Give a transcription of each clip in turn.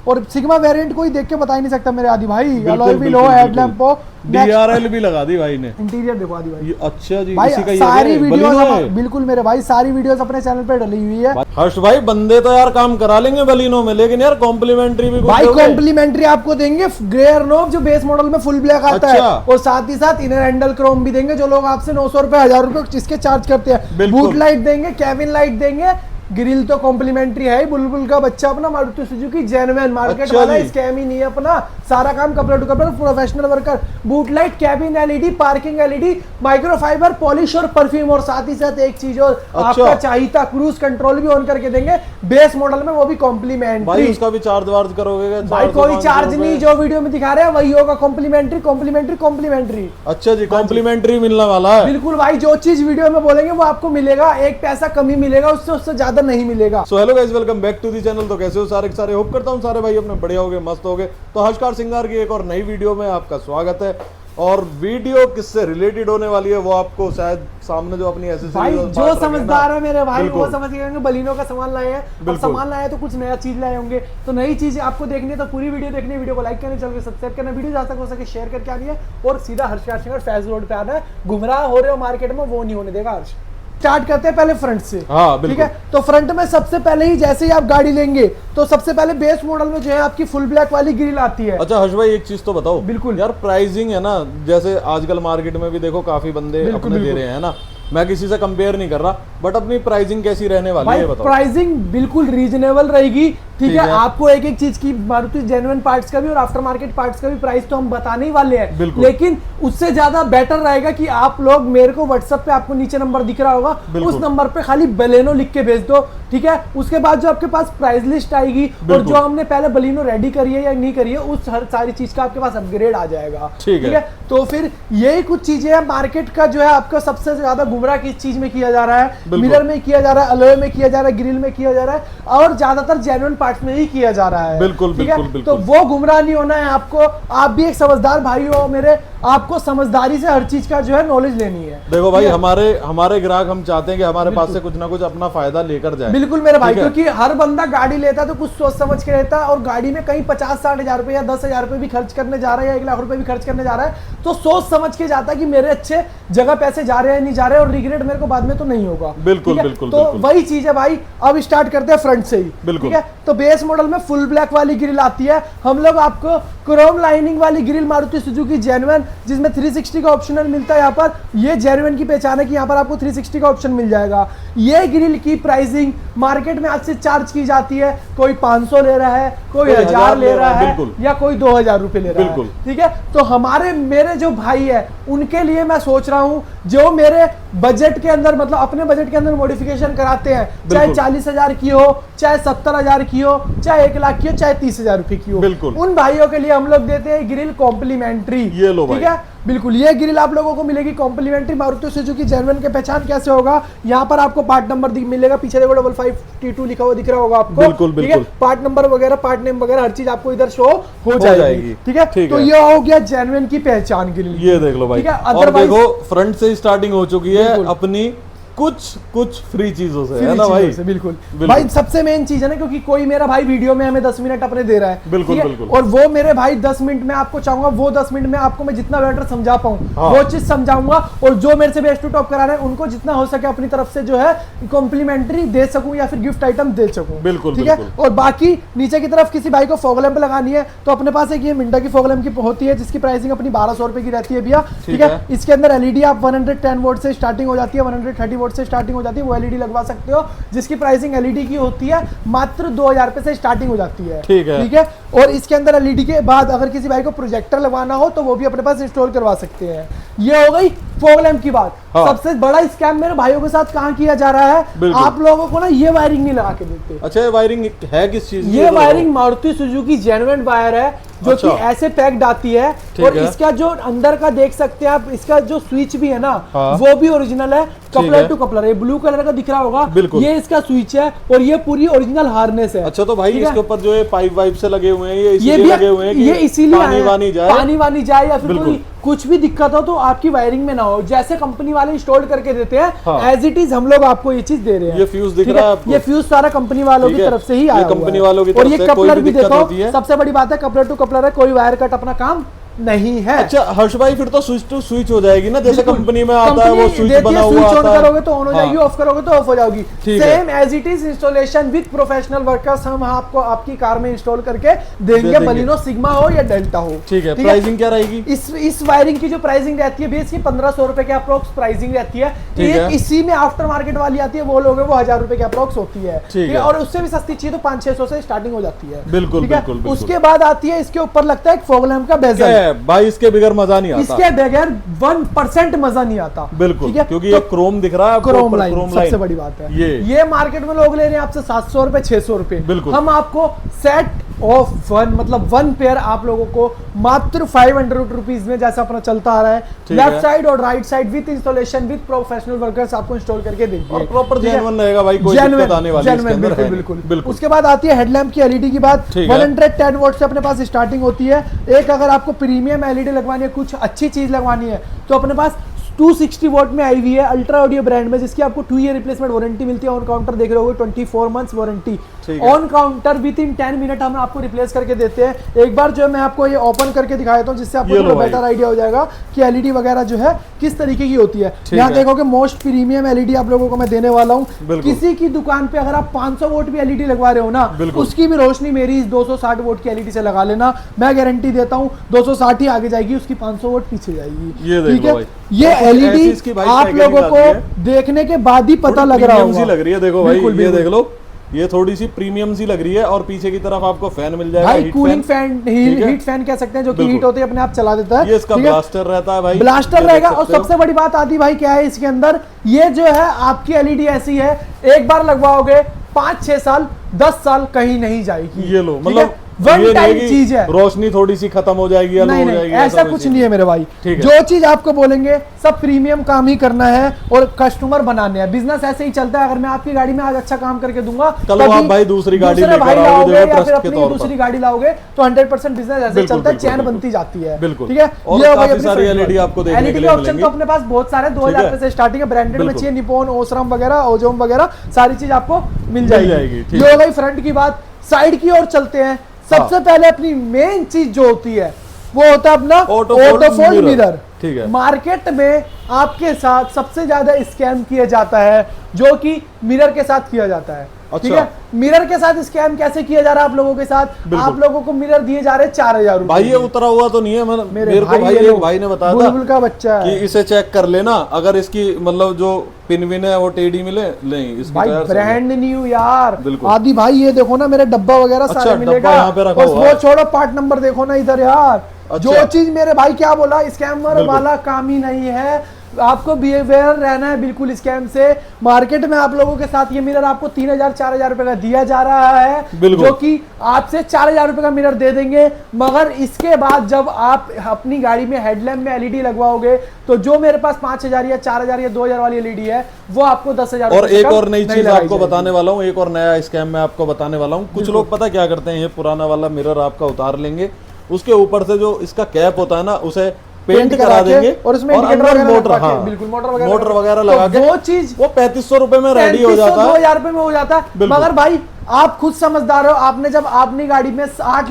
और sigma variant कोई देख के बता ही नहीं सकता मेरे आदि भाई। अलॉय व्हील हो, हेडलैम्प हो, DRL भी लगा दी भाई ने, इंटीरियर देखो आदि भाई। अच्छा जी, भाई इसी का सारी ये वीडियोस बिल्कुल मेरे भाई सारी वीडियोस अपने चैनल पे डली हुई है। हर्ष भाई बंदे तो यार काम करा लेंगे बलिनो में, लेकिन यार कॉम्प्लीमेंट्री भी भाई कॉम्प्लीमेंट्री आपको देंगे ग्रेयर नोब जो बेस मॉडल में फुल ब्लैक आता है, और साथ ही साथ इनर हैंडल क्रोम भी देंगे जो लोग आपसे 900 रुपए 1000 रुपए इसके चार्ज करते हैं। बूट लाइट देंगे, केबिन लाइट देंगे, ग्रिल तो कॉम्प्लीमेंट्री है ही। बुलबुल का बच्चा अपना मारुति सुजुकी जेन्युइन मार्केट वाला, स्कैम ही नहीं है अपना, सारा काम कपड़ा टू कपड़ा professional worker. Boot light, cabin LED, parking LED, microfibre, polish और परफ्यूम, और साथ ही साथ एक चीज और आपका चाहिए क्रूज कंट्रोल भी ऑन करके देंगे बेस मॉडल में, वो भी कॉम्प्लीमेंट्री। भाई उसका भी चार्ज वार्ज करोगे? भाई कोई चार्ज नहीं, जो वीडियो में दिखा रहे हैं वही होगा, कॉम्प्लीमेंट्री कॉम्प्लीमेंट्री कॉम्प्लीमेंट्री। अच्छा जी, कॉम्प्लीमेंट्री मिलने वाला है बिल्कुल भाई, जो चीज वीडियो में बोलेंगे वो आपको मिलेगा, एक पैसा कमी मिलेगा, उससे ज्यादा नहीं मिलेगा। So hello guys, welcome back to the channel. तो कैसे हो सारे होप करता हूँ सारे भाई अपने बढ़िया हो गए, मस्त हो गए। तो हर्ष कार सिंगार की एक और नई वीडियो में आपका स्वागत है। और वीडियो किससे रिलेटेड होने वाली है वो आपको शायद सामने जो अपनी भाई जो समझदार है मेरे भाई वो समझ गए होंगे। बलिनो का सामान लाए हैं, अब सामान लाए तो कुछ नया चीज लाए होंगे, तो नई चीज आपको देखनी है तो पूरी वीडियो देखनी है। वीडियो को लाइक करने, चैनल को सब्सक्राइब करना, वीडियो जहां तक हो सके शेयर करके आनी है, और सीधा हर्ष कार सिंगार फैज रोड पे आना है। गुमराह हो रहे हो मार्केट में, वो नहीं होने देगा हर्ष। स्टार्ट करते हैं पहले फ्रंट से। हाँ, ठीक है, तो फ्रंट में सबसे पहले ही जैसे ही आप गाड़ी लेंगे तो सबसे पहले बेस मॉडल में जो है आपकी फुल ब्लैक वाली ग्रिल आती है। अच्छा हर्ष भाई एक चीज तो बताओ। बिल्कुल यार प्राइसिंग है ना, जैसे आजकल मार्केट में भी देखो काफी बंदे अपने दे रहे हैं ना, मैं किसी से कंपेयर नहीं कर रहा, बट अपनी प्राइसिंग कैसी रहने वाली है बताओ। प्राइसिंग बिल्कुल रीजनेबल रहेगी। ठीक है, आपको एक एक चीज की मारुति जेन्युइन पार्ट्स का भी और आफ्टर मार्केट पार्ट्स का भी प्राइस तो हम बताने ही वाले हैं, लेकिन उससे ज्यादा बेटर रहेगा कि आप लोग मेरे को व्हाट्सएप पे, आपको नीचे नंबर दिख रहा होगा, उस नंबर पे खाली बलेनो लिख के भेज दो। ठीक है, उसके बाद जो आपके पास प्राइस लिस्ट आएगी और जो हमने पहले बलिनो रेडी करी है या नहीं करी है, उस हर सारी चीज का आपके पास अपग्रेड आ जाएगा। ठीक है, तो फिर यही कुछ चीजें हैं। मार्केट का जो है आपका सबसे ज्यादा गुमराह किस चीज में किया जा रहा है? मिरर में किया जा रहा है, अलॉय में किया जा रहा है, ग्रिल में किया जा रहा है, और ज्यादातर जेन्युइन पार्ट्स में ही किया जा रहा है। बिल्कुल बिल्कुल। तो वो गुमराह नहीं होना है आपको। आप भी एक समझदार भाई हो मेरे, आपको समझदारी से हर चीज का जो है नॉलेज लेनी है। देखो भाई, हमारे ग्राहक हम चाहते हैं कि हमारे पास से कुछ ना कुछ अपना फायदा लेकर जाए। बिल्कुल मेरे भाई, क्योंकि हर बंदा गाड़ी लेता है तो कुछ सोच समझ के लेता है, और गाड़ी में कहीं 50-60 हजार रुपए या 10,000 रुपए भी खर्च करने जा रहा है या 1 लाख रुपए भी खर्च करने जा रहा है, तो सोच समझ के जाता है कि मेरे अच्छे जगह पैसे जा रहे हैं नहीं जा रहे, और रिग्रेट मेरे को बाद में तो नहीं होगा। बिल्कुल बिल्कुल। तो वही चीज है भाई। अब स्टार्ट करते हैं फ्रंट से ही। ठीक है, तो बेस मॉडल में फुल ब्लैक वाली ग्रिल आती है। हम लोग आपको क्रोम लाइनिंग वाली ग्रिल मारुति सुजुकी जेन्युइन, जिसमें 360 का ऑप्शनल मिलता है। यहाँ पर ये जेन्युइन की पहचान है कि यहाँ पर आपको 360 का ऑप्शन मिल जाएगा। ये ग्रिल की प्राइसिंग मार्केट में आज से चार्ज की जाती है, कोई 500 ले रहा है, कोई 1000 ले रहा है, या कोई 2000 रुपए ले रहा है। ठीक है, तो मेरे जो भाई है उनके लिए मैं सोच रहा हूँ, जो मेरे बजट के अंदर, मतलब अपने बजट के अंदर मॉडिफिकेशन कराते हैं, चाहे 40,000 की हो, चाहे 70,000 की हो, चाहे 1 लाख की हो, चाहे 30,000 रुपए की हो, उन भाइयों के लिए हम लोग देते हैं ग्रिल कॉम्प्लीमेंट्री। ये लो ठीक है, बिल्कुल ये ग्रिल आप लोगों को मिलेगी कॉम्प्लीमेंट्री। मारुति सुजुकी जेन्युइन के पहचान कैसे होगा? यहाँ पर आपको पार्ट नंबर मिलेगा, पीछे देखो 55T2 लिखा हुआ दिख रहा होगा आपको। बिल्कुल बिल्कुल। पार्ट नंबर वगैरह, पार्ट नेम वगैरह हर चीज आपको इधर शो हो जाएगी। ठीक है, तो ये हो गया जेन्युइन की पहचान ग्रिल। ये देख लो भाई, और देखो फ्रंट से स्टार्टिंग हो चुकी है अपनी कुछ फ्री चीजों से, है ना भाई? बिल्कुल भाई, सबसे मेन चीज है ना, क्योंकि कोई मेरा भाई वीडियो में हमें 10 मिनट अपने दे रहा है। बिल्कुल बिल्कुल। और वो मेरे भाई 10 मिनट में आपको चाहूंगा, वो 10 मिनट में आपको मैं जितना बेटर समझा पाऊँ वो चीज समझाऊंगा, और जो मेरे से बेस्ट टू टॉप करा रहे हैं उनको जितना हो सके अपनी तरफ से जो है कॉम्प्लीमेंट्री दे सकूं या फिर गिफ्ट आइटम दे सकूं। बिल्कुल। ठीक है, और बाकी नीचे की तरफ किसी भाई को फॉग लैंप लगानी है तो अपने पास एक ये मिंटा की फॉग लैंप की होती है, जिसकी प्राइसिंग अपनी 1200 रुपए की रहती है भैया। ठीक है, इसके अंदर एलईडी आप 110 वोल्ट से स्टार्टिंग हो जाती है, 130 वोल्ट से स्टार्टिंग हो जाती है, वो एलईडी लगवा सकते हो, जिसकी प्राइसिंग एलईडी की होती है मात्र 2000 रुपए से स्टार्टिंग हो जाती है। ठीक है, और इसके अंदर एलईडी के बाद अगर किसी भाई को प्रोजेक्टर लगवाना हो तो वो भी अपने पास इंस्टॉल करवा सकते हैं। ये हो गई फॉग लैंप की बात। सबसे बड़ा स्कैम मेरे भाइयों के साथ कहां किया जा रहा है, आप लोगों को ना ये वायरिंग नहीं लगा के देते। अच्छा, ये वायरिंग है किस चीज की? ये wiring Maruti Suzuki genuine wire है, जो अच्छा। कि ऐसे पैक्ड आती है। ठीक और है। इसका जो अंदर का देख सकते हैं आप, इसका जो स्विच भी है ना, हाँ। वो भी ओरिजिनल है, है। Coupler to coupler. ये ब्लू कलर का दिख रहा होगा, बिल्कुल। ये इसका स्विच है और ये पूरी ओरिजिनल हार्नेस है। अच्छा, तो भाई ठीक है? इसके ऊपर जो है पाइप वाइप से लगे हुए हैं, ये ये इसीलिए भी लगे हुए हैं कि ये इसीलिए पानी आए हैं, वानी जाए, पानी वानी जाए या फिर बिल्कुल। कोई कुछ भी दिक्कत हो तो आपकी वायरिंग में ना हो, जैसे कंपनी वाले इंस्टॉल करके देते हैं हाँ। एज इट इज हम लोग आपको ये चीज दे रहे हैं। ये फ्यूज दिख ठीक रहा है है? आपको? ये फ्यूज सारा कंपनी वालों ठीक की है। तरफ से ही ये आया हुआ कंपनी है। वालों की और तरफ ये से, कोई कपलर भी भी दिक्कत देखो, होती है? सबसे बड़ी बात है कपलर टू कपलर है, कोई वायर कट अपना काम नहीं है। अच्छा हर्ष भाई, फिर तो स्विच टू स्विच हो जाएगी ना, जैसे बिल्कुल। कंपनी में आता है वो कंपनी स्विच देती बना है, हुआ स्विच ऑन आता है। करोगे तो ऑन हो जाएगी, हाँ। ऑफ करोगे तो ऑफ हो जाएगी। ठीक है। Same as it is installation with professional workers हम आपको आपकी कार में इंस्टॉल करके देंगे, देंगे। बलिनो सिग्मा हो या डेल्टा हो। ठीक है। प्राइसिंग क्या रहेगी? इस वायरिंग की जो प्राइसिंग रहती है बेस की 1500 रुपए के अप्रोक्स प्राइसिंग रहती है। ठीक है। इसी में आफ्टर मार्केट वाली आती है, वो लोग वो 1000 रुपए के अप्रोक्स होती है। ठीक है। और उससे भी सस्ती चाहिए तो 500-600 से स्टार्टिंग हो जाती है। बिल्कुल, ठीक है? बिल्कुल, बिल्कुल। उसके बाद आती है, इसके ऊपर लगता है एक फॉग लैम्प का क्या बेजल। है भाई, इसके बगैर मजा नहीं आता। इसके बगैर 1% मजा नहीं आता। बिल्कुल, ठीक है? क्योंकि तो ये क्रोम दिख रहा है आपको, क्रोम ऊपर लाइन क्रोम सबसे लाइन। बड़ी बात है। ये ये मार्केट में लोग ले रहे हैं आपसे 700 रुपए 600 रुपए। बिल्कुल। हम आपको सेट ऑफ वन मतलब वन पेयर आप लोगों को मात्र 500 रुपीज में, जैसा अपना चलता आ रहा है, ठीक है। लेफ्ट साइड और right side with installation with professional workers आपको इंस्टॉल करके देंगे। और प्रॉपर ठीक है? जेन्युइन रहेगा भाई, कोई Genuine, दिक्कत आने वाली इसके genuine, अंदर बिल्कुल है नहीं। बिल्कुल बिल्कुल। उसके बाद आती है हेडलैम्प की एलईडी की बात। ठीक है। 110 वोल्ट से अपने पास स्टार्टिंग होती है। एक अगर आपको प्रीमियम एलईडी लगवानी है, कुछ अच्छी चीज लगवानी है, तो अपने पास 260 वोल्ट में आई हुई है अल्ट्रा ऑडियो ब्रांड में, जिसकी आपको 2 ईयर रिप्लेसमेंट वारंटी मिलती है। ऑन काउंटर देख रहे होगे 24 मंथ्स वारंटी। ठीक है। On counter with in 10 minute हम आपको रिप्लेस करके देते हैं। एक बार जो है मैं आपको ये ओपन करके दिखा देता हूं, जिससे आपको ये लो थोड़ा भाई। बेटर आइडिया हो जाएगा कि एलईडी वगैरह जो है किस तरीके की होती है। ठीक यहाँ है। देखोगे मोस्ट प्रीमियम एलईडी आप लोगों को मैं देने वाला हूँ। बिल्कुल। किसी की दुकान पे अगर आप 500 वोट भी एलईडी लगवा रहे हो ना, बिल्कुल। उसकी भी रोशनी मेरी इस 260 वोट की एलईडी से लगा लेना, मैं गारंटी देता हूँ 260 ही आगे जाएगी, उसकी 500 वोट पीछे जाएगी। ये देख ठीक लो है? भाई। ये और कुछ एलईडी ऐसी इसकी भाई आप पैकेजिंग लोगों आती को है। देखने के बाद ही पता लग रहा प्रीमियम सी होगा। लग रही है, देखो भाई, बिल्कुल, ये बिल्कुल। देख लो, ये थोड़ी सी प्रीमियम सी लग रही है। और पीछे की तरफ आपको फैन मिल जाएगा, भाई हीट कूलिंग फैन, ठीक है? हीट फैन कह सकते हैं, जो कि बिल्कुल। हीट होती है अपने आप चला देता है। ये इसका ठीक है? ब्लास्टर रहता है भाई, ब्लास्टर ये देख रहेगा। और सकते हो। सबसे बड़ी बात आती भाई क्या है इसके अंदर, ये जो है आपकी एलईडी ऐसी है, एक बार लगवाओगे 5-6 साल 10 साल कहीं नहीं जाएगी। ये लो, ठीक है? मतलब वन ये नहीं टाइम कि चीज है। रोशनी थोड़ी सी खत्म हो जाएगी या लो नहीं हो नहीं, जाएगी, ऐसा कोई कुछ चीज नहीं है मेरे भाई। ठीक है। जो चीज आपको बोलेंगे सब प्रीमियम काम ही करना है और कस्टमर बनाने हैं। बिजनेस ऐसे ही चलता है। अगर मैं आपकी गाड़ी में आज अच्छा काम करके दूंगा, कल वो आप भाई दूसरी गाड़ी दूसरे लेकर भाई आओगे, लाओगे देखो, या फिर ट्रस्ट के अपनी तौर पर। दूसरी गाड़ी लाओगे तो 100% बिजनेस ऐसे ही बिल्कुल, चलता है, बिल्कुल, चैन बिल्कुल। बनती जाती है। बिल्कुल। ठीक है? और ये हो गई काफी अपनी सारी front LED door। आपको देखने के LED लिए ऑप्शन मिलेंगी। तो अपने पास बहुत सारे 2000 ठीक है? रुपए से स्टार्टिंग है। ब्रांडेड में बिल्कुल। चाहिए निपॉन, ओसरम वगैरह, ओजोम वगैरह सारी चीज आपको मिल जाएगी, जाएगी। ठीक ये हो गई फ्रंट की बात। साइड की ओर चलते हैं। सबसे पहले अपनी मेन चीज जो होती है वो होता है अपना auto auto fold mirror. Mirror. ठीक है। मार्केट में आपके साथ सबसे ज्यादा स्कैम किया जाता है जो कि मिरर के साथ किया जाता है। ठीक अच्छा। है? मिरर के साथ स्कैम कैसे किया जा रहा है आप लोगों के साथ? बिल्कुल। आप लोगों को मिरर दिए जा रहे हैं 4000 भाई ये रुपए। उतरा हुआ तो नहीं है, मेरे को भाई ये लो, एक भाई ने बताया था बुलबुल का बच्चा कि है इसे चेक कर लेना, अगर इसकी मतलब जो पिन विन है वो टेढ़ी मिले नहीं, इसकी भाई टायर सही है। ब्रांड न्यू यार। बिल्कुल। आदि भाई ये देखो ना, मेरे डब्बा वगैरह अच्छा, सारे डब्बा मिलेगा। यहाँ पे रखा और हुआ वो है। छोड़ो, पार्ट नंबर देखो ना इधर यार। अच्छा। जो चीज मेरे भाई क्या बोला, स्कैमर बिल्कुल। वाला काम ही नहीं है। आपको बिहेवियर रहना है बिल्कुल स्कैम से। मार्केट में आप लोगों के साथ ये मिरर आपको 3000-4000 रुपए का दिया जा रहा है, बिल्कुल। जो कि आपसे 4000 रुपए का मिरर दे देंगे। मगर इसके बाद जब आप अपनी गाड़ी में हेडलैम्प में एलईडी लगवाओगे तो जो मेरे पास 5000 या 4000 या 2000 वाली एलईडी है वो आपको 10,000 और एक और नई चीज आपको बताने वाला हूँ, एक और नया स्कैम मैं आपको बताने वाला हूँ। कुछ लोग पता क्या करते हैं, ये पुराना वाला मिरर आपका उतार लेंगे, उसके ऊपर से जो इसका कैप होता है ना उसे पेंट करा देंगे और उसमें अंदर मोटर, हाँ हाँ, बिल्कुल मोटर वगैरह लगा के वो चीज वो 3500 रुपए में रेडी हो जाता है। 2000 रुपए में हो जाता है। बिल्कुल। मगर भाई आप खुद समझदार हो, आपने जब अपनी गाड़ी में 7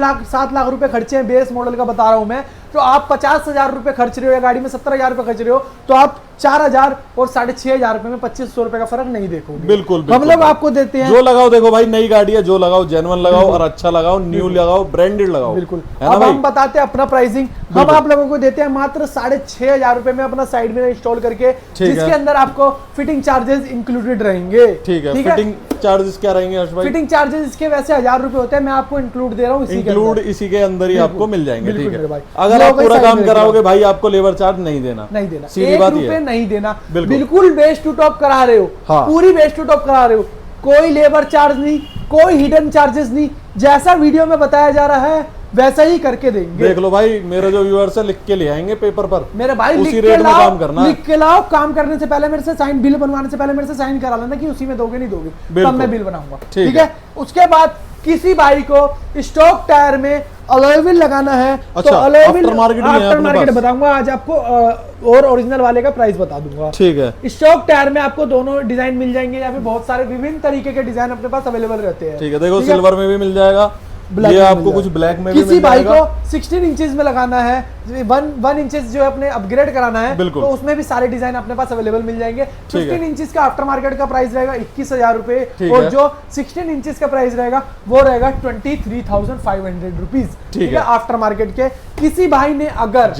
लाख रुपए खर्चे हैं, बेस मॉडल का बता रहा हूं मैं, तो आप 50,000 रुपए खर्च रहे हो या गाड़ी में 70,000 रुपए खर्च रहे हो, तो आप 4000 और 6,500 रुपए में 2500 रुपए का फर्क नहीं देखोगे। बिल्कुल, हम बिल्कुल, लोग आपको देते हैं जो लगाओ, देखो भाई नई गाड़ी है, जो लगाओ जेन्युइन लगाओ और अच्छा लगाओ, न्यू लगाओ, ब्रांडेड लगाओ। बिल्कुल। है ना अब भाई? हम बताते हैं अपना प्राइसिंग। हम आप लोगों को देते हैं मात्र 6,500 रुपए में अपना साइड मिरर इंस्टॉल करके, जिसके अंदर आपको फिटिंग चार्जेस इंक्लूडेड रहेंगे। ठीक है। फिटिंग चार्जेस क्या रहेंगे हर्ष भाई? फिटिंग चार्जेस इसके वैसे 1000 रुपए होते हैं, मैं आपको इंक्लूड दे रहा हूँ इंक्लूड इसी के अंदर ही आपको मिल जाएंगे। बिल्कुल ठीक मेरे है। भाई। अगर ये आप हो गई पूरा साइड काम मिरर कराओगे भाई आपको लेबर चार्ज नहीं देना, नहीं देना, सीधी 1 बात ही रुपए है। नहीं देना। बिल्कुल। बिल्कुल बेस्ट टू टॉप करा रहे हो, हाँ। पूरी बेस्ट टू टॉप करा रहे हो, कोई लेबर चार्ज नहीं, कोई हिडन चार्जेस नहीं। जैसा वीडियो में बताया जा रहा है वैसा ही करके देंगे। देख लो भाई, मेरे जो व्यूअर्स है लिख के ले आएंगे पेपर पर, मेरे भाई उसी लिख के रेट में लाओ, काम करना है। लिख के लाओ, काम करने से पहले मेरे से साइन, बिल बनवाने से पहले मेरे से साइन करा लेना कि उसी में दोगे नहीं दोगे, तब मैं बिल बनाऊंगा। ठीक है। उसके बाद किसी भाई को स्टॉक टायर में अलॉय व्हील लगाना है, अच्छा, तो अलॉय व्हील आफ्टर मार्केट भी है आफ्टर अपने मार्केट पास। बताऊंगा आज आपको, और ओरिजिनल वाले का प्राइस बता दूंगा। ठीक है। स्टॉक टायर में आपको दोनों डिजाइन मिल जाएंगे, यहाँ पे बहुत सारे विभिन्न तरीके के डिजाइन अपने पास अवेलेबल रहते हैं। ठीक है, देखो सिल्वर में भी मिल जाएगा, ब्लैक ये में आपको मिल कुछ जाएगा। ब्लैक में भी किसी मिल भाई जाएगा। को 16 इंचेस में लगाना है, 1 इंचेस जो है अपने अपग्रेड कराना है, बिल्कुल। तो उसमें भी सारे डिजाइन अपने पास अवेलेबल मिल जाएंगे। ठीक है। 15 इंचेस का आफ्टर मार्केट का प्राइस रहेगा 21,000 रुपए, ठीक और है। जो 16 इंचेस का प्राइस रहेगा वो रहेगा 23,500 रुपीज। ठीक है। आफ्टर मार्केट के। किसी भाई ने अगर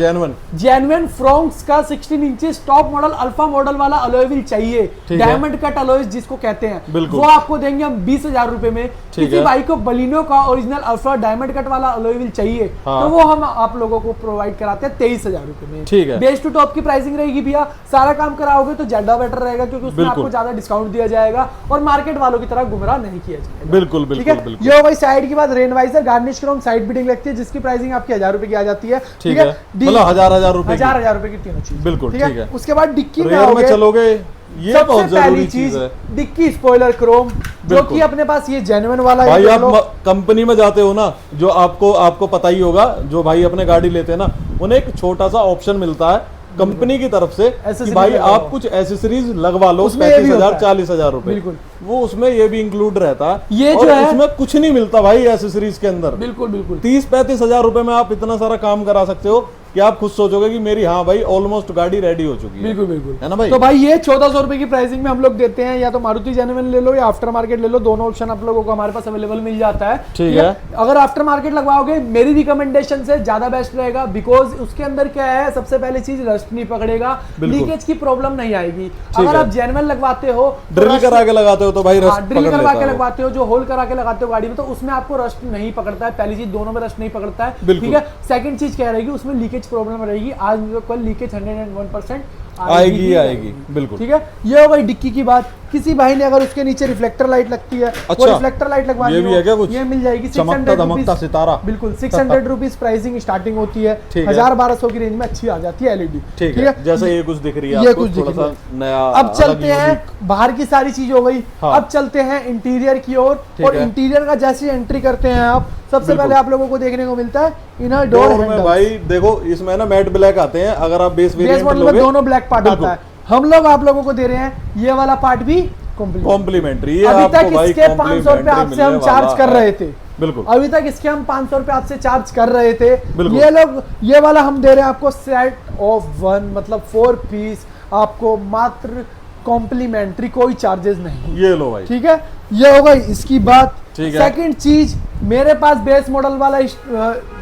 जेन्युइन फ्रॉन्क्स का 16 inches top model alpha model वाला अलॉय व्हील चाहिए, ठीक है। डायमंड कट अलॉय जिसको कहते हैं, बिल्कुल। वो आपको देंगे हम 20,000 रुपए में। ठीक किसी है। भाई को बलिनो का ओरिजिनल अल्फा डायमंड कट वाला अलॉय व्हील चाहिए, हाँ। तो वो हम आप लोगों को प्रोवाइड कराते हैं 23,000 रुपए में। ठीक है। बेस टू टॉप की प्राइसिंग रहेगी भैया। सारा काम कराओगे तो ज्यादा बेटर रहेगा, क्योंकि उसमें बिल्कुल। आपको ज्यादा डिस्काउंट दिया जाएगा और मार्केट वालों की तरह गुमराह नहीं किया जाएगा। बिल्कुल ठीक बिल्कुल है। बिल्कुल। ये हो भाई साइड की बात। Rain visor garnish chrome side beading लगती है, जिसकी प्राइसिंग आपकी 1,000 रुपए की आ जाती है। ठीक है, मतलब 1,000 रुपए की। 1,000 रुपए की तीनों चीज। बिल्कुल, ठीक है। उसके बाद डिक्की में रेयर में आओगे, चलोगे, ये बहुत सबसे जरूरी पहली चीज है डिक्की स्पॉइलर क्रोम, जो बिल्कुल। कि अपने पास ये जेन्युइन वाला भाई। है। आप कंपनी में जाते हो ना, जो आपको पता ही होगा, जो भाई अपने गाड़ी लेते हैं ना, उन्हें एक छोटा सा ऑप्शन मिलता है कंपनी की तरफ से कि Accessories भाई लगवाओ। आप कुछ एसेसरीज लगवा लो, उसमें ये भी 35,000 होता है। 40,000 रुपए, बिल्कुल। वो उसमें ये भी इंक्लूड रहता है। ये और जो है- उसमें कुछ नहीं मिलता भाई एसेसरीज के अंदर। बिल्कुल बिल्कुल। 30-35,000 रुपए में आप इतना सारा काम करा सकते हो कि आप खुद सोचोगे कि मेरी, हाँ भाई, ऑलमोस्ट गाड़ी रेडी हो चुकी है। बिल्कुल बिल्कुल, है ना भाई। तो भाई ये 1,400 रुपए की प्राइसिंग में हम लोग देते हैं। या तो मारुति जेन्युइन ले लो या आफ्टर मार्केट ले लो, दोनों ऑप्शन आप लोगों को हमारे पास अवेलेबल मिल जाता है। ठीक है। अगर आफ्टर मार्केट लगवाओगे मेरी रिकमेंडेशन से ज्यादा बेस्ट रहेगा, बिकॉज उसके अंदर क्या है, सबसे पहली चीज रस्ट नहीं पकड़ेगा, बिल्कुल। लीकेज की प्रॉब्लम नहीं आएगी। ठीक अगर है। आप जेन्युइन लगवाते हो, ड्रिल करा के लगाते हो तो भाई रस्ट ड्रिल पकड़ करवा लेता के है वो। लगवाते हो, जो होल करा के लगाते हो गाड़ी में, तो उसमें आपको रस्ट नहीं पकड़ता है। पहली चीज, दोनों में रस्ट नहीं पकड़ता है। बिल्कुल। ठीक है। सेकंड चीज क्या रहेगी, उसमें लीकेज प्रॉब्लम रहेगी, आज कल लीकेज 101% आएगी। बिल्कुल। ठीक है। ये हो गई डिक्की की बात। किसी भाई ने अगर उसके नीचे रिफ्लेक्टर लाइट लगती है, वो अच्छा, रिफ्लेक्टर लाइट लगवानी ये भी हो, है क्या कुछ? ये मिल जाएगी चमकता 600 धमकता रुपीज। सितारा। बिल्कुल 600 रुपीज प्राइसिंग स्टार्टिंग होती है। ठीक है। 1,000-1,200 की रेंज में अच्छी आ जाती है एलईडी। ठीक है। जैसे ये कुछ दिख रही है ये आपको, कुछ दिख थोड़ा रही सा नया। अब चलते हैं, बाहर की सारी चीज हो गई। हाँ। अब चलते हैं इंटीरियर की ओर। ठीक और है। इंटीरियर का जैसे एंट्री करते हैं आप, सबसे बिल्कुल। पहले आप लोगों को देखने को मिलता है इनर डोर डोर में भाई देखो, इसमें ना मैट ब्लैक आते हैं। अगर आप बेस बेस वेरिएंट मॉडल में लोगे, दोनों ब्लैक पार्ट बिल्कुल। आता है। हम लोग आप लोगों को दे रहे हैं ये वाला पार्ट भी कंप्लीट। कॉम्प्लीमेंट्री। अभी तक इसके 500 रुपए आपसे हम चार्ज कर रहे थे। बिल्कुल। अभी तक इसके हम 500 रुपए आपसे चार्ज कर रहे थे। बिल्कुल। ये लोग, ये वाला हम दे रहे हैं आपको सेट ऑफ 1, मतलब 4 पीस आपको मात्र कॉम्प्लीमेंट्री, कोई चार्जेस नहीं। ये लो भाई। ठीक है। ये हो गई इसकी बात। ठीक है। सेकंड चीज, मेरे पास बेस मॉडल वाला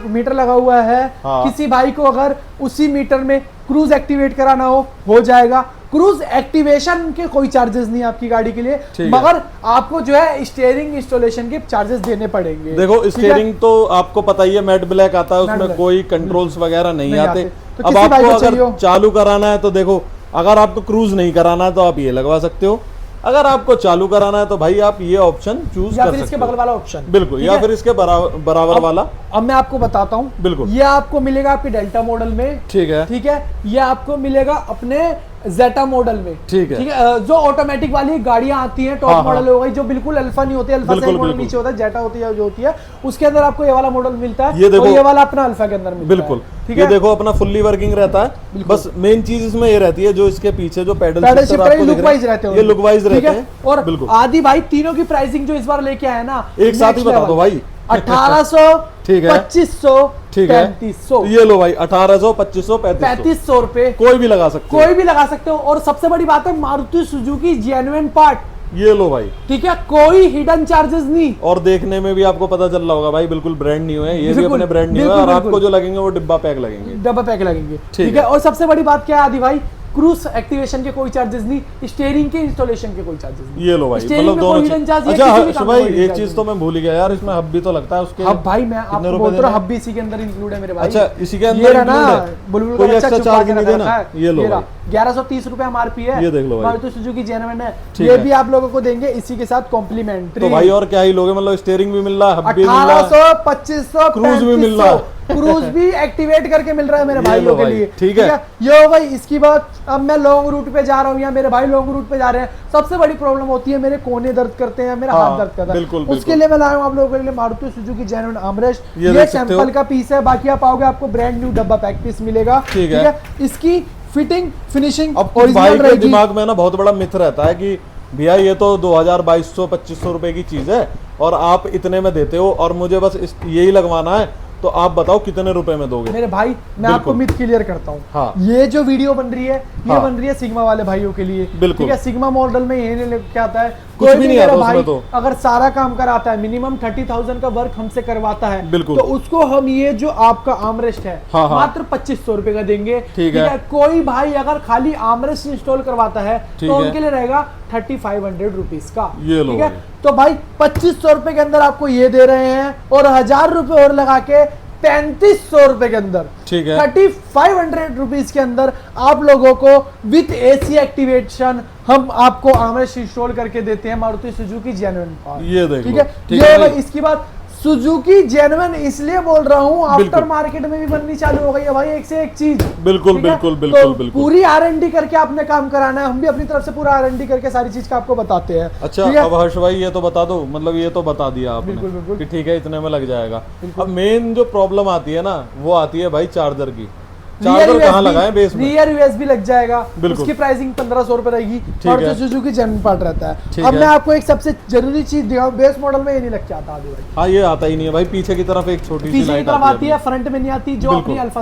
मीटर लगा हुआ है। हाँ। किसी भाई को अगर उसी मीटर में क्रूज एक्टिवेट कराना हो जाएगा। क्रूज एक्टिवेशन के कोई चार्जेस नहीं आपकी गाड़ी के लिए, ठीक है। मगर आपको जो है स्टीयरिंग इंस्टॉलेशन के चार्जेस देने पड़ेंगे। देखो, ठीक है? स्टीयरिंग तो आपको पता ही है, मैट ब्लैक आता है, मैट उसमें ब्लैक। कोई कंट्रोल्स वगैरह नहीं आते। तो अब किसी भाई आपको को अगर चाहिए हो- चालू कराना है तो देखो, अगर आपको क्रूज नहीं कराना है तो आप ये लगवा सकते हो। अगर आपको चालू कराना है तो भाई आप ये ऑप्शन चूज या कर फिर इसके सकते बगल हो। वाला ऑप्शन। बिल्कुल। ठीक या है? फिर इसके बराबर वाला। अब मैं आपको बताता हूँ। बिल्कुल। ये आपको मिलेगा आपके डेल्टा मॉडल में। ठीक है। ठीक है। ये आपको मिलेगा अपने जेटा मॉडल में। ठीक है। ठीक है। जो ऑटोमेटिक वाली गाड़ियां आती हैं, टॉप हाँ, मॉडल हो गई, जो बिल्कुल अल्फा नहीं होती है, अल्फा से बिल्कुल, मॉडल बिल्कुल। नीचे होता है, जेटा होती है जो होती है, उसके अंदर आपको ये वाला मॉडल मिलता है। ये देखो, और ये वाला अपना अल्फा के अंदर मिलता है। बिल्कुल। ठीक ये है। देखो अपना फुल्ली वर्किंग रहता है। बस मेन चीज इसमें ये रहती है, जो इसके पीछे जो पेडल पैडल शिफ्टर शिफ्टर आपको दिख लुक रहे वाइज हैं, रहते हैं, ये लुक वाइज ठीक रहते है। हैं। और बिल्कुल। आदि भाई तीनों की प्राइसिंग जो इस बार लेके आए ना, एक साथ ही next बता level। दो भाई। 1800, ठीक है। 2500, ठीक है। 3300, ये लो भाई, 1800, 2500, 3500, 3500 रुपए कोई भी लगा सकते हो। कोई भी लगा सकते हो। और सबसे बड़ी बात है, मारुति सुजुकी जेन्युइन पार्ट। ये लो भाई। ठीक है। कोई हिडन चार्जेस नहीं। और देखने में भी आपको पता चल रहा होगा भाई, बिल्कुल ब्रांड न्यू है। ये भी बिल्कुल, अपने ब्रांड न्यू है। बिल्कुल, और आपको बिल्कुल। जो लगेंगे वो डिब्बा पैक लगेंगे। डब्बा पैक लगेंगे। ठीक ठीक है। है। और सबसे बड़ी बात क्या है आदि भाई, क्रूज एक्टिवेशन के कोई चार्जेस नहीं, स्टीयरिंग के इंस्टॉलेशन के कोई चार्जेस नहीं। ये लो भाई, स्टीयरिंग मतलब में कोई दोनों hidden चीज। charge या अच्छा किसी भी हर्ष काम में भाई, कोई hidden एक charge चीज तो मैं भूल ही गया यार, इसमें हब भी तो लगता है उसके। अब भाई मैं आपको रुपए बोल रहा देने? हूँ, हब भी इसी के अंदर इंक्लूड है मेरे भाई। अच्छा, इसी के ये अंदर रहा ना, include है? बुलबुल कोई का बच्चा एक्स्ट्रा छुपा चार्ज के नहीं रखा देना? है। ये लो रहा। भाई। 1130 रुपए MRP है। ये देख लो भाई। मारुति सुजुकी जेन्युइन है, ठीक ये है। भी आप लोगों को देंगे इसी के साथ कॉम्प्लीमेंट्री। तो भाई और क्या ही लोगे, मतलब स्टीयरिंग भी मिल रहा है, हब भी मिल रहा है, 1800, 2500, क्रूज भी मिल रहा है। क्रूज भी एक्टिवेट करके मिल रहा है मेरे ये भाइयों लो के भाई, लिए। ठीक है। ये हो भाई। इसकी बात, अब मैं लॉन्ग रूट पे जा रहा हूँ या मेरे भाई लॉन्ग रूट पे जा रहे हैं, सबसे बड़ी प्रॉब्लम होती है मेरे कोने दर्द करते हैं, मेरा हाँ, हाथ दर्द करता है। बिल्कुल, उसके बिल्कुल। लिए मैं लाया हूँ आप लोगों के लिए मारुति सुजुकी जेन्युइन आर्मरेस्ट। ये ये देख सकते हो। सैंपल का पीस है, बाकी आप पाओगे आपको ब्रांड न्यू डब्बा पैक पीस मिलेगा। ठीक है। इसकी फिटिंग फिनिशिंग अब कुछ भाई के दिमाग में ना बहुत बड़ा मिथ रहता है कि भैया ये तो 2000 2200 2500 रुपए की चीज है और आप इतने में देते हो और मुझे बस यही लगवाना है, तो आप बताओ कितने रुपए में दोगे? मेरे भाई मैं आपको मिथ क्लियर करता हूँ। हाँ। ये जो वीडियो बन रही है ये हाँ। बन रही है सिग्मा वाले भाइयों के लिए। बिल्कुल। ठीक है, सिग्मा मॉडल में ये नहीं लेके आता है कुछ कोई भी नहीं मेरा आता भाई उसमें तो। अगर सारा काम कराता है, मिनिमम 30,000 का वर्क हमसे करवाता है, बिल्कुल। तो उसको हम ये जो आपका आर्मरेस्ट है हाँ, हाँ। मात्र 2500 रुपए का देंगे। ठीक है। कोई भाई अगर खाली आर्मरेस्ट इंस्टॉल करवाता है ठीक तो है। उनके लिए रहेगा 3500 रुपीज का। ये लो ठीक है, भाई। तो भाई 2500 रुपए के अंदर आपको ये दे रहे हैं और 1000 रुपए और लगा के 3500 रुपए के अंदर, ठीक है। 3500 रुपीज के अंदर आप लोगों को विथ एसी एक्टिवेशन हम आपको आर्मरेस्ट इंस्टॉल करके देते हैं मारुति सुजुकी जेन्युइन। ये देख ठीक लो। है, ठीक ये है भाई। इसकी बात सुजुकी जेन्युइन इसलिए बोल रहा हूँ, आफ्टर बिल्कुल। मार्केट में भी बननी चालू हो गई है भाई, एक से एक चीज। बिल्कुल, ठीक है? बिल्कुल, तो बिल्कुल, बिल्कुल। पूरी R&D करके आपने काम कराना है, हम भी अपनी तरफ से पूरा R&D करके सारी चीज का आपको बताते हैं। अच्छा, ठीक है? अब हर्ष भाई ये तो बता दो, मतलब ये तो बता दिया आपने बिल्कुल, बिल्कुल। कि ठीक है इतने में लग जाएगा। अब मेन जो प्रॉब्लम आती है ना वो आती है भाई चार्जर की। चार्जर कहाँ लगाएं बेस में? रियर यूएसबी लग जाएगा, बिल्कुल। उसकी प्राइसिंग 1500 रुपए रहेगी ठीक और है। जो सुजुकी जेन्युइन पार्ट रहता है। ठीक अब है। मैं आपको एक सबसे जरूरी चीज दिखाऊं, बेस मॉडल में ये नहीं लग के आता अभी भाई। हाँ ये आता ही नहीं है भाई, पीछे की तरफ एक छोटी सी पीछे की लाइट तरफ आती है, अपनी। फ्रंट में नहीं आती, जो बिल्कुल। अपनी अल्फा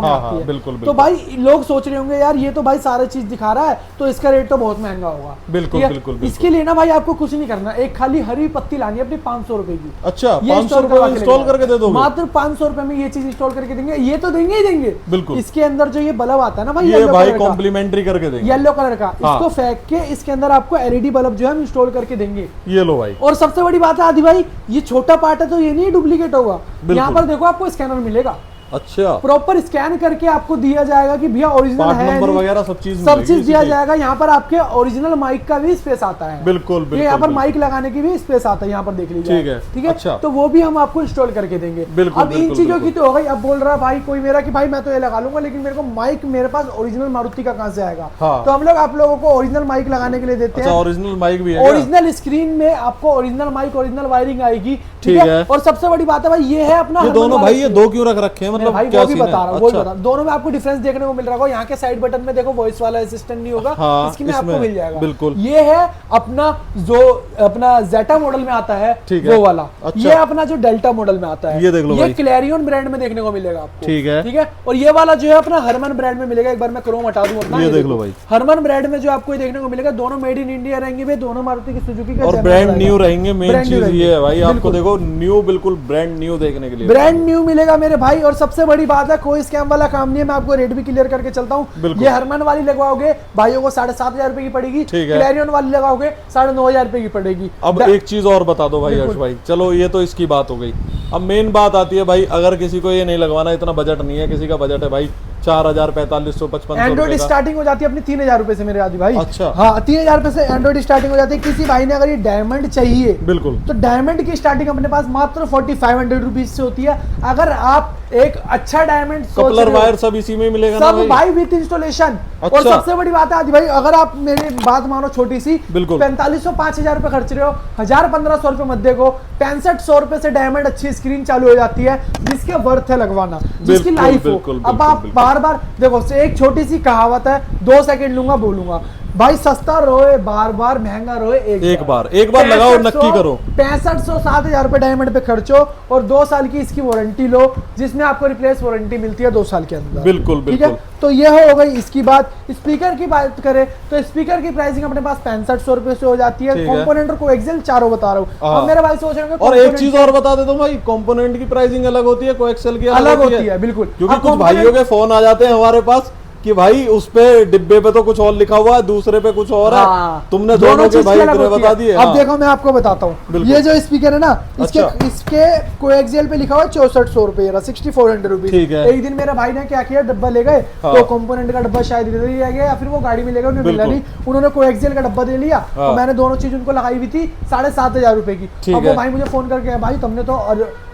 में हाँ, आती हाँ, है। बिल्कुल, तो बिल्कुल। भाई लोग सोच रहे होंगे यार ये तो भाई सारा चीज दिखा रहा है तो इसका रेट तो बहुत महंगा होगा। बिल्कुल, ठीक है? बिल्कुल, बिल्कुल। इसके लिए ना भाई आपको कुछ नहीं करना, एक खाली हरी पत्ती लानी है अपनी 500 रुपए की। अच्छा, ये 500 करवा रुपए के इंस्टॉल लेके करके दे दोगे? मात्र 500 रुपए में ये चीज इंस्टॉल करके देंगे, ये तो देंगे ही देंगे। बिल्कुल। इसके अंदर जो ये बल्ब आता है ना भाई, ये येलो भाई कलर का, कॉम्प्लीमेंट्री करके देंगे। येलो कलर का, हाँ। इसको फेंक के इसके अंदर आपको एलईडी बल्ब जो है हम इंस्टॉल करके देंगे। ये लो भाई। और सबसे बड़ी बात है आदि भाई, ये छोटा पार्ट है तो ये नहीं डुप्लीकेट होगा। बिल्कुल। यहाँ पर देखो आपको स्कैनर मिलेगा, अच्छा, प्रॉपर स्कैन करके आपको दिया जाएगा कि भैया ओरिजिनल पार्ट है नंबर नहीं। वगैरह सब चीज सब मिलेगी चीज इसी दिया पे। जाएगा। यहाँ पर आपके ओरिजिनल माइक का भी स्पेस आता है। बिल्कुल, ये बिल्कुल, यहाँ पर बिल्कुल। माइक लगाने की भी स्पेस आता है, यहाँ पर देख लीजिए। ठीक है, ठीक है, अच्छा। तो वो भी हम आपको इंस्टॉल करके देंगे। बिल्कुल, अब इन बिल्कुल, चीजों की बिल्कुल। तो हो गई। अब बोल रहा है भाई कोई मेरा कि भाई मैं तो ये लगा लूंगा लेकिन मेरे को माइक मेरे पास ओरिजिनल मारुति का कहाँ से आएगा? हाँ। तो हम लोग आप लोगों को ओरिजिनल माइक लगाने के लिए देते अच्छा, हैं। ओरिजिनल माइक भी है क्या? ओरिजिनल स्क्रीन में आपको ओरिजिनल माइक ओरिजिनल वायरिंग आएगी। ठीक है। और सबसे बड़ी बात है भाई ये है अपना ये हरमन दोनों वाला भाई ये स्क्रीन। दो क्यों रख रखे हैं, मैं मतलब भाई क्या वो भी सीन है? बता रहा हूँ, वो भी अच्छा। बता रहा हूँ। दोनों में आपको डिफरेंस देखने को मिल रहा होगा। यहाँ के साइड बटन में देखो वॉइस वाला असिस्टेंट नहीं होगा, हाँ, इसकी में इसमें आपको मिल जाएगा। बिल्कुल। ये है अपना जो अपना जेटा मॉडल में आता है, ठीक है। वो वाला। अच्छा। ये अपना जो डेल्टा मॉडल में आता है, ये देख लो ये भाई। क्लैरियन ब्रांड में देखने को मिलेगा आपको। ठीक है। ठीक है, और ये वाला जो है अपना हरमन ब्रांड में मिलेगा। एक बार मैं क्रोम हटा दूं अपना, ये देख देखो। लो भाई। हरमन ब्रांड में जो आपको ये देखने को मिलेगा, दोनों मेड इन इंडिया रहेंगे भाई, दोनों मारुति की सुजुकी का और genuine ब्रांड रहेगा। न्यू रहेंगे, मेन Brand new चीज रहेंगे। ये है भाई, आपको बिल्कुल। देखो न्यू, बिल्कुल ब्रांड न्यू देखने के लिए। ब्रांड न्यू मिलेगा मेरे भाई। और सबसे बड़ी बात है कोई स्कैम वाला काम नहीं है, मैं आपको रेट भी क्लियर करके चलता हूँ। बिल्कुल। ये हरमन वाली लगवाओगे भाइयों को 7,500 रुपए की पड़ेगी। ठीक है। क्लैरियन वाली लगाओगे 9,500 रुपए की पड़ेगी। अब एक चीज और बता दो भाई बिल्कुल। हर्ष भाई, चलो ये तो इसकी बात हो गई। अब मेन बात आती है भाई, अगर किसी को ये नहीं लगवाना, इतना बजट नहीं है, किसी का बजट है भाई 4,000 4,500 5500 एंड्रॉइड रुपए का। स्टार्टिंग हो जाती है अपनी 3,000 रुपए से मेरे आदि भाई। अच्छा। हाँ, 3,000 रुपए से एंड्रॉइड स्टार्टिंग हो जाती है। किसी भाई ने अगर ये डायमंड चाहिए बिल्कुल। तो डायमंड की स्टार्टिंग अपने पास मात्र 4,500 रुपीज से होती है। अगर आप एक अच्छा डायमंड कपलर वायर सब इसी में मिलेगा ना सब भाई? भाई विद इंस्टॉलेशन। अच्छा। और सबसे बड़ी बात है आदि भाई, अगर आप मेरी बात मानो छोटी सी, बिल्कुल। 4,500 5,000 रुपए खर्च रहे हो, 1,000-1,500 रुपए मध्य को 6,500 रुपए से डायमंड अच्छी स्क्रीन चालू हो जाती है, जिसके वर्थ है लगवाना, जिसकी बिल्कुल, लाइफ हो। बिल्कुल, अब आप बिल्कुल। बार बार देखो, एक छोटी सी कहावत है, 2 सेकंड लूंगा बोलूंगा भाई, सस्ता रोए बार बार, महंगा रोए एक बार लगाओ, नक्की करो। 6,500 7,000 रुपए डायमंड पे खर्चो और 2 साल की इसकी वारंटी लो, जिसमें आपको रिप्लेस वारंटी मिलती है 2 साल के अंदर। बिल्कुल, ठीक है, बिल्कुल। तो ये हो गई इसकी बात। स्पीकर की बात करें तो स्पीकर की प्राइसिंग अपने पास 6,500 रुपए से हो जाती है। ठीक है। कंपोनेंट और कोएक्सियल चारों बता रहा हूँ। हाँ। अब मेरे भाई सोच रहे होंगे और एक component चीज और बता देता हूँ भाई, कंपोनेंट की प्राइसिंग अलग होती है, कोएक्सेल की अलग होती है, बिल्कुल। क्योंकि अब कुछ component- भाइयों के फोन आ जाते हैं हमारे पास कि भाई उस पे डिब्बे पे तो कुछ और लिखा हुआ है, दूसरे पे कुछ और है। तुमने दोनों के भाई इतने बता दिए। अब देखो मैं आपको बताता हूँ, ये जो स्पीकर है ना, इसके कोएक्सियल पे लिखा हुआ है 6400 रुपए, 6400 रुपीज। एक दिन मेरे भाई ने क्या किया, डब्बा ले गए, तो कंपोनेंट का डब्बा शायद इधर ही रह गया या फिर वो गाड़ी में ले गए, उन्हें मिला नहीं, उन्होंने कोएक्सियल का डब्बा दे लिया। तो मैंने दोनों चीज उनको लगाई हुई थी 7500 रुपए की। अब वो भाई मुझे फोन करके, भाई तुमने तो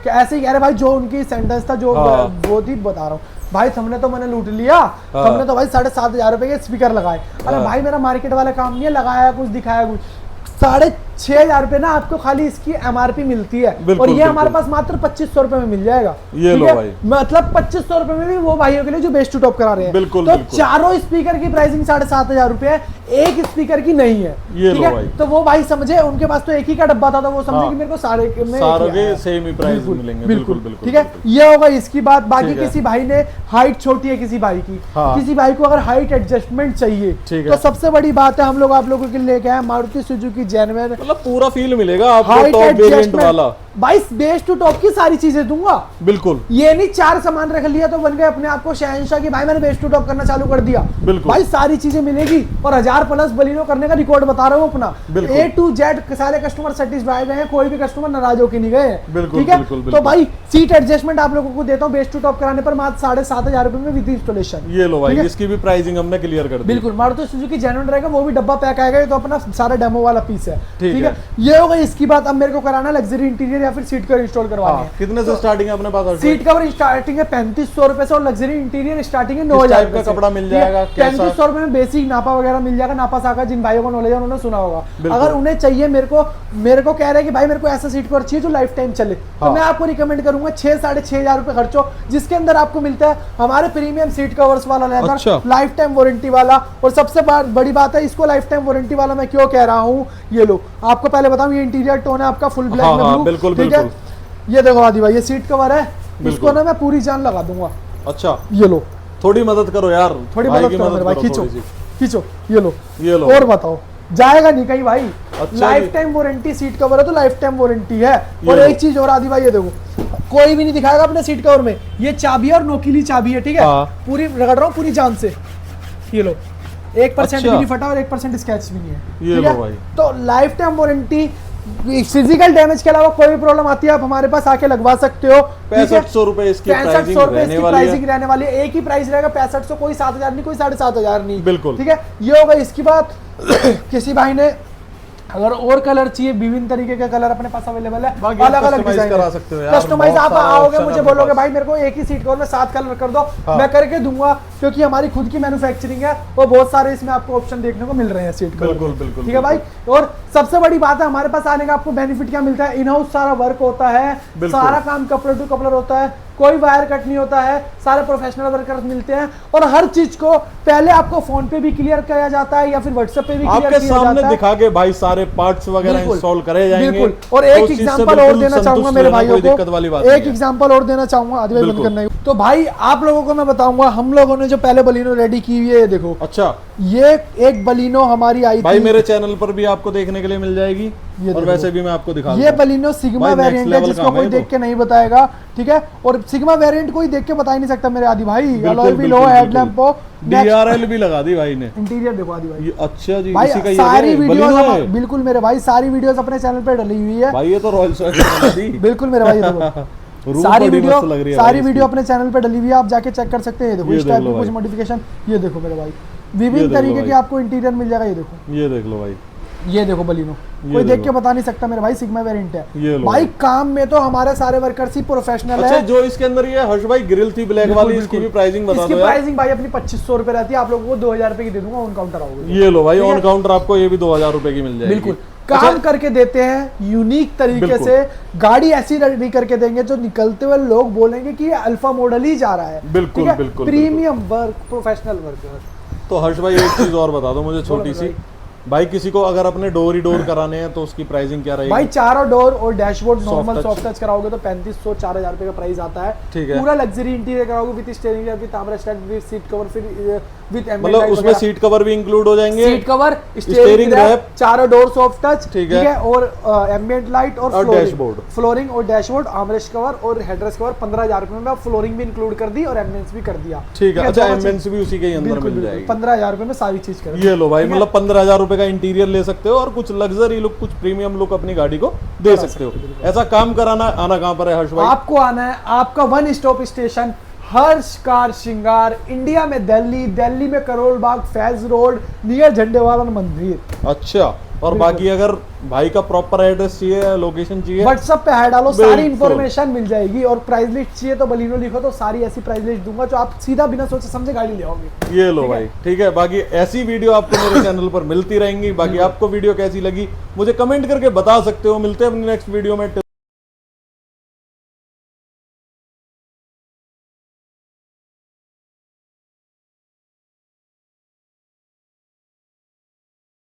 ऐसे ही कह रहे भाई, जो उनकी सेंटेंस था जो वो थी बता रहा हूँ भाई, तुमने तो मैंने लूट लिया, तुमने तो भाई 7500 रुपए के स्पीकर लगाए। अरे भाई मेरा मार्केट वाला काम नहीं है, लगाया कुछ दिखाया कुछ। 6500 रुपए ना आपको खाली इसकी एमआरपी मिलती है, और ये हमारे पास मात्र 2500 रुपए में मिल जाएगा। ये लो भाई, मतलब 2500 रुपए में भी वो भाइयों के लिए जो बेस टू टॉप करा रहे हैं। बिल्कुल, तो चारों स्पीकर की प्राइसिंग 7500 रुपए है, एक स्पीकर की नहीं है। ये लो भाई, तो वो भाई समझे, उनके पास तो एक ही का डब्बा था, तो वो समझे कि मेरे को सारे के सेम ही प्राइस मिलेंगे। बिल्कुल बिल्कुल, ठीक है, ये होगा इसकी बात। बाकी किसी भाई ने हाइट छोटी है किसी भाई की, किसी भाई को अगर हाइट एडजस्टमेंट चाहिए, तो सबसे बड़ी बात है, हम लोग आप लोगों के लिए लेके आए मारुति सुजुकी जेन्युइन, मतलब पूरा फील मिलेगा आपको टॉप वेरिएंट वाला। भाई बेस टू टॉप की सारी चीजें दूंगा। बिल्कुल, ये नहीं 4 सामान रख लिया तो बन गए अपने आप को शहंशाह की, भाई मैंने बेस टू टॉप करना चालू कर दिया। भाई सारी चीजें मिलेगी, और 1000 प्लस बलिनो करने का रिकॉर्ड बता रहा हूँ अपना। A to Z सारे कस्टमर सेटिस्फाइड हैं, कोई भी कस्टमर नाराज होकर नहीं गए। ठीक है, तो भाई सीट एडजस्टमेंट आप लोगों को देता हूँ बेस टू टॉप कराने पर मात्र 7500 रुपए में विद इंस्टॉलेशन। ये लो भाई, इसकी भी प्राइसिंग हमने क्लियर कर दी। बिल्कुल, मारुति सुजुकी जेन्युइन रहेगा, वो भी डब्बा पैक आएगा, तो अपना सारा डेमो वाला पीस है। ठीक है, ये होगा इसकी बात। अब मेरे को कराना लग्जरी इंटीरियर या फिर सीट कवर इंस्टॉल करवानी है। कितने से स्टार्टिंग है अपने पास? सीट कवर स्टार्टिंग है 3500 रुपए से, और लग्जरी इंटीरियर स्टार्टिंग है 9000 का कपड़ा मिल जाएगा। 3500 रुपए में बेसिक नापा वगैरह मिल जाएगा। नापा साका जिन भाइयों को नॉलेज है उन्होंने सुना होगा। अगर उन्हें चाहिए, मेरे को कह रहे हैं कि भाई मेरे को ऐसा सीट कवर चाहिए जो लाइफ टाइम चले, तो मैं आपको रिकमेंड करूंगा 6-6500 रुपए खर्चो, जिसके अंदर आपको मिलता है हमारे प्रीमियम सीट कवर्स वाला लेदर, लाइफ टाइम वारंटी वाला। और सबसे बड़ी बात है, इसको लाइफ टाइम वारंटी वाला मैं क्यों कह रहा हूँ, ये लो आपको पहले बताऊं, ये इंटीरियर टोन है आपका फुल ब्लैक में ब्लू। ठीक है, ये देखो आदि भाई, ये सीट कवर है, इसको ना मैं पूरी जान लगा दूंगा। अच्छा, ये लो, थोड़ी मदद करो यार, थोड़ी मदद करो मेरे भाई, खींचो, ये लो। और बताओ, जाएगा नहीं कहीं भाई। Life time warranty seat cover है, तो लाइफ टाइम वारंटी है। और एक चीज और आदि भाई, ये देखो, कोई भी नहीं दिखाएगा अपने सीट कवर में, ये चाबी है और नोकीली चाबी है। ठीक है, पूरी रगड़ रहा हूँ पूरी जान से। ये लो, 1% भी नहीं फटा और 1% स्क्रैच भी नहीं है। ये लो भाई, तो life time warranty, physical damage के अलावा कोई भी प्रॉब्लम आती है आप हमारे पास आके लगवा सकते हो। 6500 रुपए इसकी प्राइसिंग रहने वाली है। एक ही प्राइस रहेगा 6500, कोई 7000 नहीं, कोई 7500 नहीं। बिल्कुल, ठीक है, ये होगा इसकी बात। किसी भाई ने अगर और कलर चाहिए, विभिन्न तरीके के कलर अपने पास अवेलेबल है, अलग अलग डिजाइन करा सकते हो। कस्टमाइज आप आओगे, मुझे बोलोगे भाई मेरे को एक ही सीट कवर में 7 कलर कर दो, मैं करके दूंगा, क्योंकि हमारी खुद की मैन्युफैक्चरिंग है और बहुत सारे इसमें आपको ऑप्शन देखने को मिल रहे हैं सीट कवर। बिल्कुल बिल्कुल, ठीक है भाई। और सबसे बड़ी बात है, हमारे पास आने का आपको बेनिफिट क्या मिलता है, इन हाउस सारा वर्क होता है, सारा काम कपड़े टू कपड़र होता है, कोई वायर कट नहीं होता है, सारे प्रोफेशनल वर्कर्स मिलते हैं, और हर चीज को पहले आपको फोन पे भी क्लियर किया जाता है या फिर व्हाट्सएप पे भी क्लियर किया जाता है। आपके सामने दिखा के भाई सारे पार्ट्स वगैरह इंस्टॉल करे जाएंगे। बिल्कुल, और एक एग्जांपल और देना चाहूंगा मेरे भाइयों को, एक एग्जांपल और देना चाहूंगा, आदि भाई बंद करना है तो भाई आप लोगों को मैं बताऊंगा, हम लोगों ने जो पहले बलिनो रेडी की हुई है, देखो। अच्छा, ये एक बलिनो हमारी आई भाई, मेरे चैनल पर भी आपको देखने के लिए मिल जाएगी, और वैसे भी मैं आपको दिखा ये बलिनो सिग्मा वेरिएंट है, जिसको कोई देख के नहीं बताएगा। ठीक है, और सिग्मा वेरिएंट कोई देख के बता ही नहीं सकता मेरे आदि भाई। अलॉय भी लो, हेडलैम्प हो, DRL भी लगा दी भाई ने। इंटीरियर देखो आदि भाई। अच्छा जी, भाई इसी का सारी वीडियोस, बिल्कुल मेरे भाई, सारी वीडियोस अपने चैनल पे डली हुई है भाई। ये तो रॉयल रॉयल्स बिल्कुल मेरे भाई, देखो सारी वीडियो अपने चैनल पे डली हुई है, आप जाके चेक कर सकते हैं। देखो इस टाइप की कुछ मॉडिफिकेशन, ये देखो मेरे भाई, विभिन्न तरीके के आपको इंटीरियर मिल जाएगा। ये देखो, ये देख लो भाई, ये देखो बलिनो, कोई देख के बता नहीं सकता मेरे भाई, सिग्मा वेरिएंट है भाई। काम में तो हमारे सारे वर्कर्स ही प्रोफेशनल है। जो इसके अंदर ये हर्ष भाई ग्रिल थी ब्लैक वाली, इसकी भी प्राइसिंग बता दो। इसकी प्राइसिंग भाई अपनी 2500 रुपए रहती है, आप लोगों को 2000 रुपए की दे दूंगा, ऑन काउंटर आओगे। ये लो भाई, ऑन काउंटर आपको ये भी 2000 रुपए की मिल जाएगी। बिल्कुल, काम करके देते हैं यूनिक तरीके से, गाड़ी ऐसी रेडी करके देंगे जो निकलते हुए लोग बोलेंगे कि ये अल्फा मॉडल ही जा रहा है। बिल्कुल बिल्कुल, प्रीमियम वर्क, प्रोफेशनल वर्क। तो हर्ष भाई एक चीज और बता दो मुझे छोटी सी, भाई किसी को अगर अपने डोर ही डोर कराने हैं तो उसकी प्राइसिंग क्या रहेगी? भाई चारों डोर और dashboard Soft normal touch। Soft touch कराओगे तो 3500 4000 रुपए का प्राइस आता है। ठीक है। पूरा लग्जरी इंटीरियर कराओगे with steering wheel, with armrest, with seat cover, फिर विद मतलब उसमें सीट कवर भी इंक्लूड हो जाएंगे, seat cover, steering steering wrap, wrap, चारों डोर सॉफ्ट टच, ठीक है, और एम्बिएंट लाइट और डैशबोर्ड, फ्लोरिंग और डैशबोर्ड, आर्मरेस्ट कवर और हेडरेस्ट कवर 15000 रुपए में फ्लोरिंग भी इंक्लूड कर दी और एम्बियंस भी कर दिया। ठीक है। अच्छा, एम्बियंस भी उसी के ही अंदर मिल जाएगी। 15000 रुपए में सारी चीज कर दी। ये लो भाई, मतलब 15000 रुपए का इंटीरियर ले सकते हो और कुछ लग्जरी लुक, कुछ प्रीमियम लुक अपनी गाड़ी को दे सकते हो। ऐसा काम कराना, आना कहाँ पर है हर्ष भाई? आपको आना है आपका वन स्टॉप स्टेशन हर्ष कार श्रृंगार, इंडिया में दिल्ली में करोल बाग, फैज रोड, नियर झंडेवाला मंदिर। अच्छा, और बाकी अगर भाई का प्रॉपर एड्रेस चाहिए, लोकेशन चाहिए, व्हाट्सएप पे है डालो, बिल्कुल। सारी इंफॉर्मेशन मिल जाएगी। और प्राइस लिस्ट चाहिए तो बलिनो लिखो तो सारी ऐसी प्राइस लिस्ट दूंगा जो आप सीधा बिना सोचे समझे गाड़ी ले आओगे। ये लो भाई, ठीक है। बाकी ऐसी वीडियो आपको मेरे चैनल पर मिलती रहेंगी। बाकी आपको वीडियो कैसी लगी मुझे कमेंट करके बता सकते हो। मिलते हैं अपनी नेक्स्ट वीडियो में।